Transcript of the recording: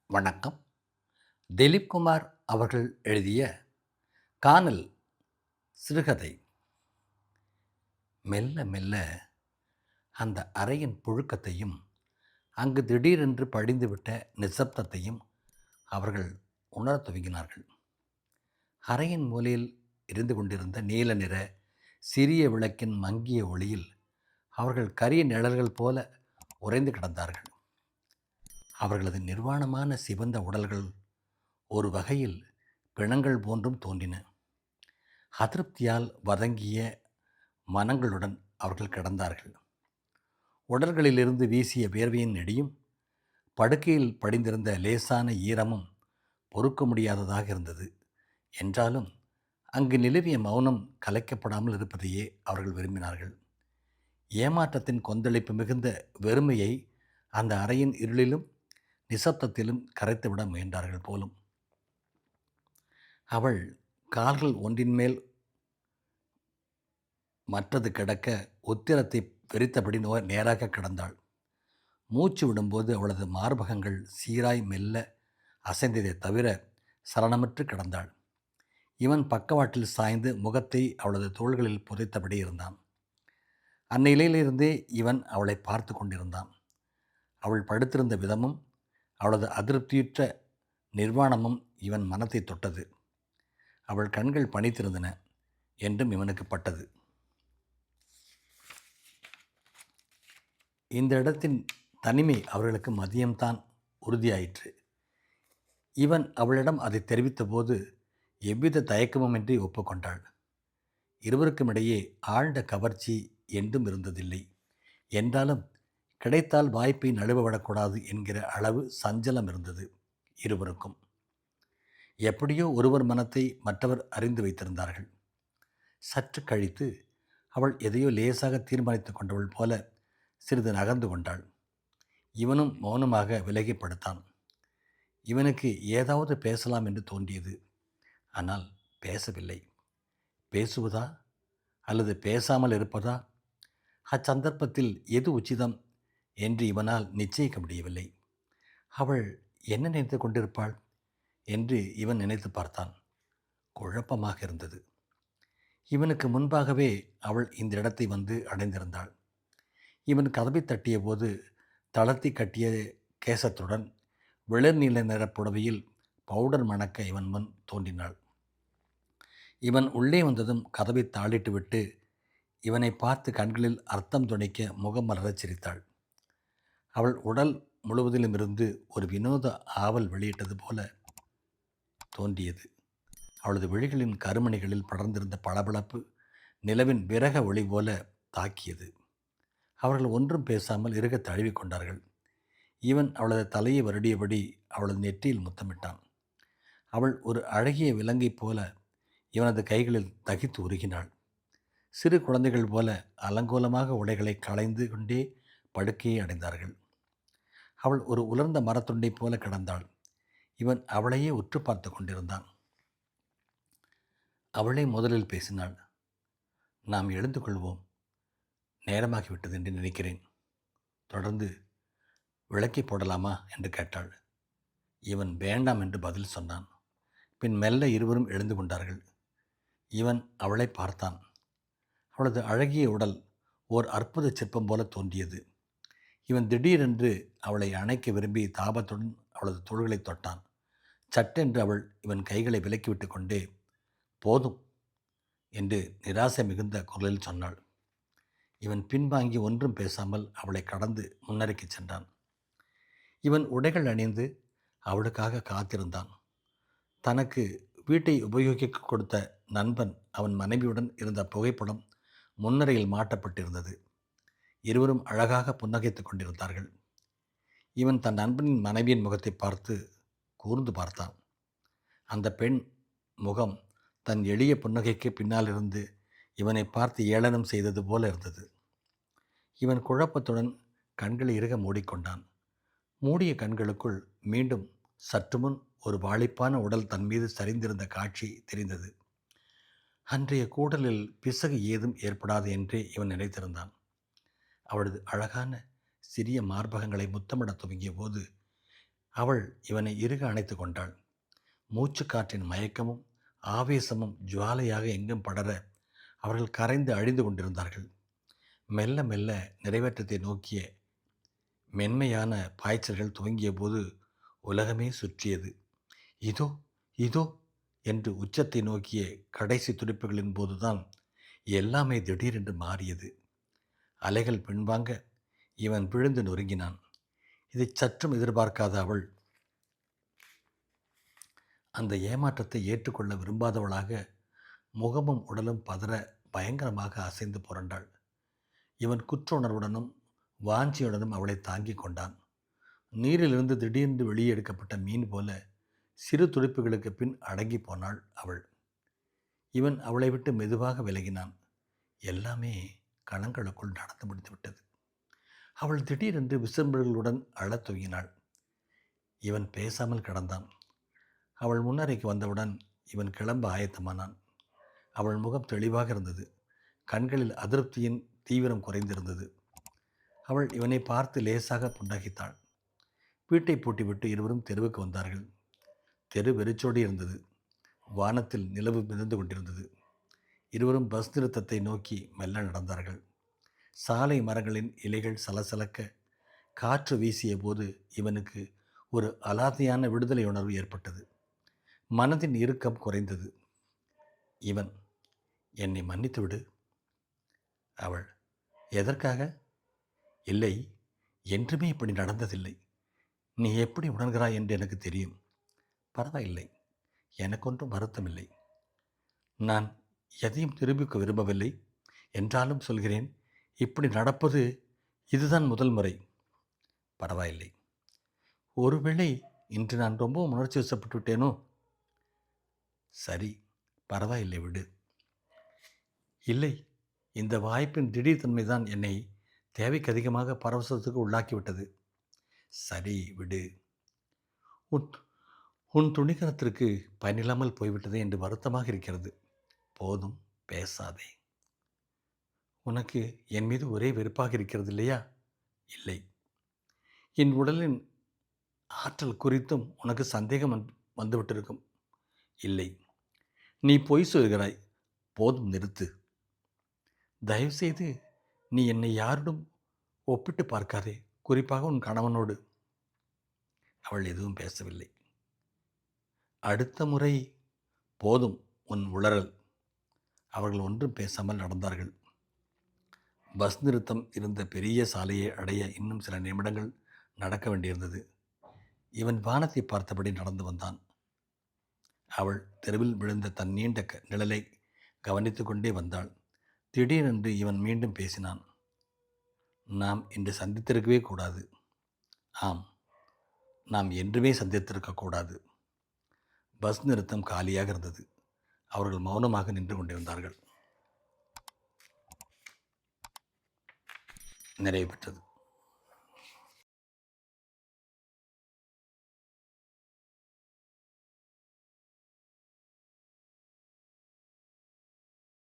வணக்கம். திலீப் குமார் அவர்கள் எழுதிய கானல் சிறுகதை. மெல்ல மெல்ல அந்த அறையின் புழுக்கத்தையும் அங்கு திடீரென்று படிந்துவிட்ட நிசப்தத்தையும் அவர்கள் உணரத் துவங்கினார்கள். அறையின் மூலையில் எரிந்து கொண்டிருந்த நீல நிற சிறிய விளக்கின் மங்கிய ஒளியில் அவர்கள் கரிய நிழல்கள் போல உறைந்து கிடந்தார்கள். அவர்களது நிர்வாணமான சிவந்த உடல்கள் ஒரு வகையில் பிணங்கள் போன்றும் தோன்றின. அதிருப்தியால் வதங்கிய மனங்களுடன் அவர்கள் கிடந்தார்கள். உடல்களிலிருந்து வீசிய வேர்வையின் நெடியும் படுக்கையில் படிந்திருந்த லேசான ஈரமும் பொறுக்க முடியாததாக இருந்தது. என்றாலும் அங்கு நிலவிய மௌனம் கலைக்கப்படாமல் இருப்பதையே அவர்கள் விரும்பினார்கள். ஏமாற்றத்தின் கொந்தளிப்பு மிகுந்த வெறுமையை அந்த அறையின் இருளிலும் நிசப்தத்திலும் கரைத்துவிட முயன்றார்கள் போலும். அவள் கால்கள் ஒன்றின் மேல் மற்றது கிடக்க உத்திரத்தை வெறித்தபடி நேராக கிடந்தாள். மூச்சு விடும்போது அவளது மார்பகங்கள் சீராய் மெல்ல அசைந்ததை தவிர சலனமற்று கிடந்தாள். இவன் பக்கவாட்டில் சாய்ந்து முகத்தை அவளது தோள்களில் புதைத்தபடி இருந்தான். அந்நிலையிலிருந்தே இவன் அவளை பார்த்து கொண்டிருந்தான். அவள் படுத்திருந்த விதமும் அவளது அதிருப்தியுற்ற நிர்வாணமும் இவன் மனத்தை தொட்டது. அவள் கண்கள் பனித்திருந்தன என்றும் இவனுக்கு பட்டது. இந்த இடத்தின் தனிமை அவர்களுக்கு மதியம்தான் உறுதியாயிற்று. இவன் அவளிடம் அதை தெரிவித்தபோது எவ்வித தயக்கமுமின்றி ஒப்புக்கொண்டாள். இருவருக்கும் இடையே ஆழ்ந்த கவர்ச்சி என்றும் இருந்ததில்லை. என்றாலும் கிடைத்தால் வாய்ப்பை நழுவவிடக்கூடாது என்கிற அளவு சஞ்சலம் இருந்தது இருவருக்கும். எப்படியோ ஒருவர் மனத்தை மற்றவர் அறிந்து வைத்திருந்தார்கள். சற்று கழித்து அவள் எதையோ லேசாக தீர்மானித்து கொண்டவள் போல சிறிது நகர்ந்து கொண்டாள். இவனும் மௌனமாக விலகி படுத்தான். இவனுக்கு ஏதாவது பேசலாம் என்று தோன்றியது. ஆனால் பேசவில்லை. பேசுவதா அல்லது பேசாமல் இருப்பதா? அச்சந்தர்ப்பத்தில் எது உச்சிதம் என்று இவனால் நிச்சயிக்க முடியவில்லை. அவள் என்ன நினைத்து கொண்டிருப்பாள் என்று இவன் நினைத்து பார்த்தான். குழப்பமாக இருந்தது. இவனுக்கு முன்பாகவே அவள் இந்த இடத்தை வந்து அடைந்திருந்தாள். இவன் கதவை தட்டிய போது தளர்த்தி கட்டிய கேசத்துடன் வெளிர் நீல நிற புடவையில் பவுடர் மணக்க இவன் முன் தோன்றினாள். இவன் உள்ளே வந்ததும் கதவை தாளிட்டு விட்டு இவனை பார்த்து கண்களில் அர்த்தம் துடைக்க முகம் மலரச் சிரித்தாள். அவள் உடல் முழுவதிலுமிருந்து ஒரு வினோத ஆவல் வெளியிட்டது போல தோன்றியது. அவளது விழிகளின் கருமணிகளில் படர்ந்திருந்த பளபளப்பு நிலவின் விரக ஒளி போல தாக்கியது. அவர்கள் ஒன்றும் பேசாமல் இறுக தழுவிக்கொண்டார்கள். இவன் அவளது தலையை வருடியபடி அவளது நெற்றியில் முத்தமிட்டான். அவள் ஒரு அழகிய விலங்கைப் போல இவனது கைகளில் தகித்து உருகினாள். சிறு குழந்தைகள் போல அலங்கோலமாக உடைகளை களைந்து கொண்டே படுக்கையை அடைந்தார்கள். அவள் ஒரு உலர்ந்த மரத்துண்டை போல கிடந்தாள். இவன் அவளையே உற்று பார்த்து கொண்டிருந்தான். அவளே முதலில் பேசினாள். நாம் எழுந்து கொள்வோம், நேரமாகிவிட்டது என்று நினைக்கிறேன். தொடர்ந்து விளக்கை போடலாமா என்று கேட்டாள். இவன் வேண்டாம் என்று பதில் சொன்னான். பின் மெல்ல இருவரும் எழுந்து கொண்டார்கள். இவன் அவளை பார்த்தான். அவளது அழகிய உடல் ஓர் அற்புத சிற்பம் போல தோன்றியது. இவன் திடீரென்று அவளை அணைக்க விரும்பி தாபத்துடன் அவளது தோள்களை தொட்டான். சட்டென்று அவள் இவன் கைகளை விலக்கிவிட்டு கொண்டே போதும் என்று நிராசை மிகுந்த குரலில் சொன்னாள். இவன் பின்வாங்கி ஒன்றும் பேசாமல் அவளை கடந்து முன்னரைக்கு சென்றான். இவன் உடைகள் அணிந்து அவளுக்காக காத்திருந்தான். தனக்கு வீட்டை உபயோகிக்க கொடுத்த நண்பன் அவன் மனைவியுடன் இருந்த புகைப்படம் முன்னரையில் மாட்டப்பட்டிருந்தது. இருவரும் அழகாக புன்னகைத்து கொண்டிருந்தார்கள். இவன் தன் நண்பனின் மனைவியின் முகத்தை பார்த்து கூர்ந்து பார்த்தான். அந்த பெண் முகம் தன் எளிய புன்னகைக்கு பின்னாலிருந்து இவனை பார்த்து ஏளனம் செய்தது போல இருந்தது. இவன் குழப்பத்துடன் கண்களை இறுக மூடிக்கொண்டான். மூடிய கண்களுக்குள் மீண்டும் சற்றுமுன் ஒரு வாளிப்பான உடல் தன் மீது சரிந்திருந்த காட்சி தெரிந்தது. அன்றைய கூடலில் பிசகு ஏதும் ஏற்படாது என்றே இவன் நினைத்திருந்தான். அவளது அழகான சிறிய மார்பகங்களை முத்தமிட துவங்கிய போது அவள் இவனை இறுக அணைத்து கொண்டாள். மூச்சுக்காற்றின் மயக்கமும் ஆவேசமும் ஜுவாலையாக எங்கும் படர அவர்கள் கரைந்து அழிந்து கொண்டிருந்தார்கள். மெல்ல மெல்ல நிறைவேற்றத்தை நோக்கிய மென்மையான பாய்ச்சல்கள் துவங்கிய போது உலகமே சுற்றியது. இதோ இதோ என்று உச்சத்தை நோக்கிய கடைசி துடிப்புகளின் போதுதான் எல்லாமே திடீரென்று மாறியது. அலைகள் பின்வாங்க இவன் விழுந்து நொறுங்கினான். இதை சற்றும் எதிர்பார்க்காத அவள் அந்த ஏமாற்றத்தை ஏற்றுக்கொள்ள விரும்பாதவளாக முகமும் உடலும் பதற பயங்கரமாக அசைந்து புரண்டாள். இவன் குற்ற உணர்வுடனும் வாஞ்சியுடனும் அவளை தாங்கிக் கொண்டான். நீரிலிருந்து திடீரென்று வெளியே எடுக்கப்பட்ட மீன் போல சிறு துடிப்புகளுக்கு பின் அடங்கி போனாள் அவள். இவன் அவளை விட்டு மெதுவாக விலகினான். எல்லாமே கணங்களுக்குள் நடந்து முடிந்துவிட்டது. அவள் திடீரென்று விசும்பல்களுடன் அழத் துவங்கினாள். இவன் பேசாமல் கிடந்தான். அவள் முன்னறைக்கு வந்தவுடன் இவன் கிளம்ப ஆயத்தமானான். அவள் முகம் தெளிவாக இருந்தது. கண்களில் அதிருப்தியின் தீவிரம் குறைந்திருந்தது. அவள் இவனை பார்த்து லேசாக புன்னகைத்தாள். வீட்டை பூட்டிவிட்டு இருவரும் தெருவுக்கு வந்தார்கள். தெரு வெறிச்சோடி இருந்தது. வானத்தில் நிலவு மிதந்து கொண்டிருந்தது. இருவரும் பஸ் நிறுத்தத்தை நோக்கி மெல்ல நடந்தார்கள். சாலை மரங்களின் இலைகள் சலசலக்க காற்று வீசிய போது இவனுக்கு ஒரு அலாதியான விடுதலை உணர்வு ஏற்பட்டது. மனதின் இறுக்கம் குறைந்தது. இவன், என்னை மன்னித்து விடு. அவள், எதற்காக? இல்லை, என்றுமே இப்படி நடந்ததில்லை. நீ எப்படி உணர்கிறாய் என்று எனக்கு தெரியும். பரவாயில்லை, எனக்கொன்றும் வருத்தமில்லை. நான் எதையும் நிரூபிக்க விரும்பவில்லை. என்றாலும் சொல்கிறேன், இப்படி நடப்பது இதுதான் முதல் முறை. பரவாயில்லை. ஒருவேளை இன்று நான் ரொம்பவும் உணர்ச்சி வசப்பட்டு விட்டேனோ? சரி, பரவாயில்லை, விடு. இல்லை, இந்த வாய்ப்பின் திடீர் தன்மைதான் என்னை தேவைக்கு அதிகமாக பரவசத்துக்கு உள்ளாக்கிவிட்டது. சரி, விடு. உன் உன் துணிகரத்திற்கு பயனில்லாமல் போய்விட்டதே என்று வருத்தமாக இருக்கிறது. போதும், பேசாதே. உனக்கு என் மீது ஒரே வெறுப்பாக இருக்கிறது இல்லையா? இல்லை. என் உடலின் ஆற்றல் குறித்தும் உனக்கு சந்தேகம் வந்துவிட்டிருக்கும். இல்லை. நீ பொய் சொல்கிறாய். போதும், நிறுத்து. தயவுசெய்து நீ என்னை யாருடன் ஒப்பிட்டு பார்க்காதே, குறிப்பாக உன் கணவனோடு. அவள் எதுவும் பேசவில்லை. அடுத்த முறை போதும் உன் உளறல். அவர்கள் ஒன்றும் பேசாமல் நடந்தார்கள். பஸ் நிறுத்தம் இருந்த பெரிய சாலையை அடைய இன்னும் சில நிமிடங்கள் நடக்க வேண்டியிருந்தது. இவன் வானத்தை பார்த்தபடி நடந்து வந்தான். அவள் தெருவில் விழுந்த தன் நீண்ட நிழலை கவனித்து கொண்டே வந்தாள். திடீரென்று இவன் மீண்டும் பேசினான். நாம் இன்று சந்தித்திருக்கவே கூடாது. ஆம், நாம் என்றுமே சந்தித்திருக்கக்கூடாது. பஸ் நிறுத்தம் காலியாக இருந்தது. அவர்கள் மௌனமாக நின்று கொண்டிருந்தார்கள். நிறைவு பெற்றது.